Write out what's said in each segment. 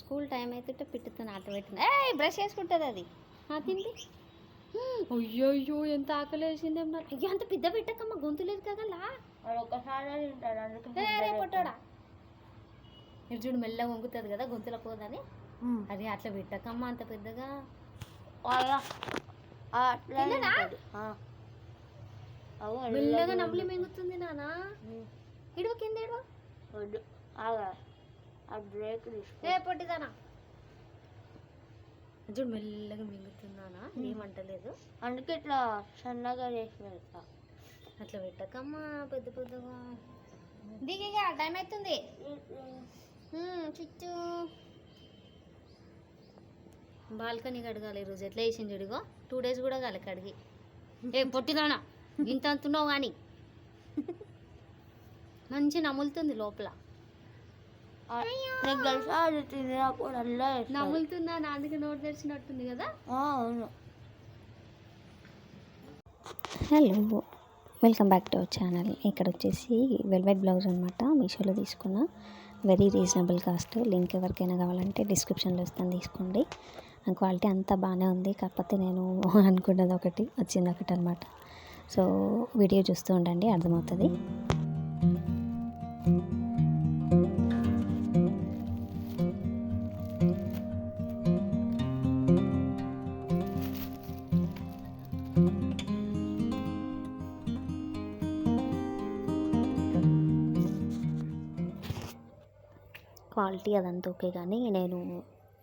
School time అయితే పిట్టుతో ఆట పెట్టింది. ఏ బ్రష్ చేసుకుంటుంది అది తిండి. అయ్యో ఎంత ఆకలి వేసింది. అయ్యో అంత పెద్ద పెట్టకమ్మ, గొంతు లేదు కదా. రేపట్టోడా మీరు చూడు మెల్లగా వంగుతుంది కదా గొంతులో పోదని. అది అట్లా పెట్టకమ్మ అంత పెద్దగా. మెల్లగా నమ్ములి మింగుతుంది నానా. ఇడువ కింద ఇడువ. పొట్టిదానా చూడు మెల్లగా మింగుతున్నానా, ఏమంటలేదు. అందుకే ఇట్లా సన్నగా చేసి పెడతా. అట్లా పెట్టకమ్మా పెద్ద పెద్దగా. దిగిగా టైం అవుతుంది. చుట్టూ బాల్కనీ కడగాలి ఈరోజు. ఎట్లా వేసింది చూడుగో, 2 days కూడా కాలే కడిగి. ఏ పొట్టిదానా ఇంత అంటున్నావు కానీ మంచి నములుతుంది లోపల. నములుతున్నా అందుకే నోటు తెరిచినట్టుంది కదా. అవును. Hello, welcome back to our channel. ఇక్కడ వచ్చేసి వెల్వెట్ బ్లౌజ్ అనమాట, మీషోలో తీసుకున్న. Very reasonable cost. లింక్ ఎవరికైనా కావాలంటే డిస్క్రిప్షన్లో ఇస్తాను, తీసుకోండి. క్వాలిటీ అంతా బాగానే ఉంది, కాకపోతే నేను అనుకున్నది ఒకటి వచ్చింది ఒకటి అనమాట. సో వీడియో చూస్తూ ఉండండి, అర్థమవుతుంది. క్వాలిటీ అదంతా ఓకే, కానీ నేను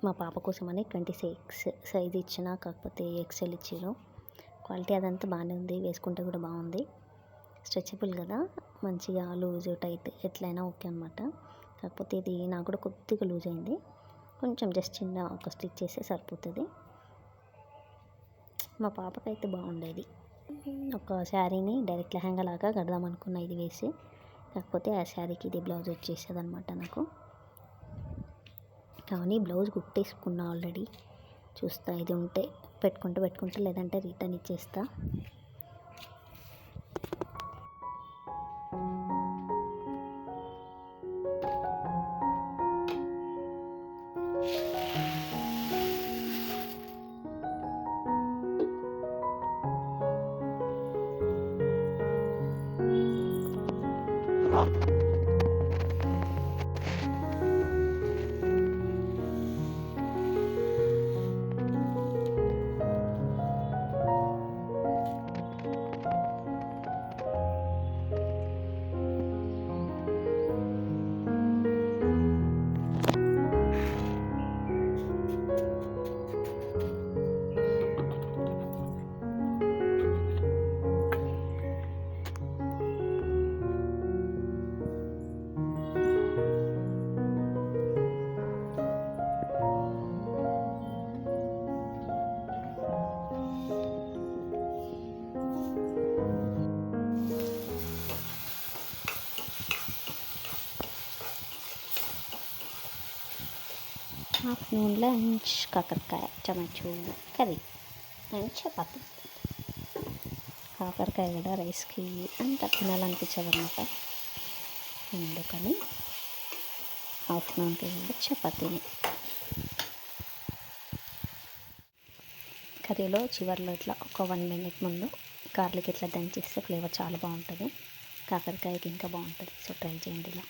మా పాప కోసమని 26 సైజ్ ఇచ్చిన, కాకపోతే XL ఇచ్చాను. క్వాలిటీ అదంతా బాగానే ఉంది, వేసుకుంటే కూడా బాగుంది. స్ట్రెచబుల్ కదా, మంచిగా లూజ్ టైట్ ఎట్లయినా ఓకే అనమాట. కాకపోతే ఇది నాకు కూడా కొద్దిగా లూజ్ అయింది, కొంచెం జస్ట్ చిన్న ఒక స్టిచ్ చేస్తే సరిపోతుంది. మా పాపకైతే బాగుండేది. ఒక శారీని డైరెక్ట్ లెహంగా లాగా కడదాం అనుకున్న ఇది వేసి, కాకపోతే ఆ శారీకి ఇది బ్లౌజ్ వచ్చేసేది అనమాట నాకు. కానీ బ్లౌజ్ కుట్టేసుకున్నా ఆల్రెడీ. చూస్తా, ఇది ఉంటే పెట్టుకుంటే లేదంటే రిటర్న్ ఇచ్చేస్తా. ఆఫ్టర్నూన్ లంచ్ కాకరకాయ టమాటో కర్రీ అండ్ చపాతి. కాకరకాయ కూడా రైస్కి అంత తినాలనిపించదు అనమాట, అందుకని ఆఫ్టర్నూన్కి కూడా చపాతీని. కర్రీలో చివర్లో ఇట్లా ఒక 1 minute ముందు గార్లిక్ ఇట్లా దంచేస్తే ఫ్లేవర్ చాలా బాగుంటుంది. కాకరకాయకి ఇంకా బాగుంటుంది. సో ట్రై చేయండి ఇలా.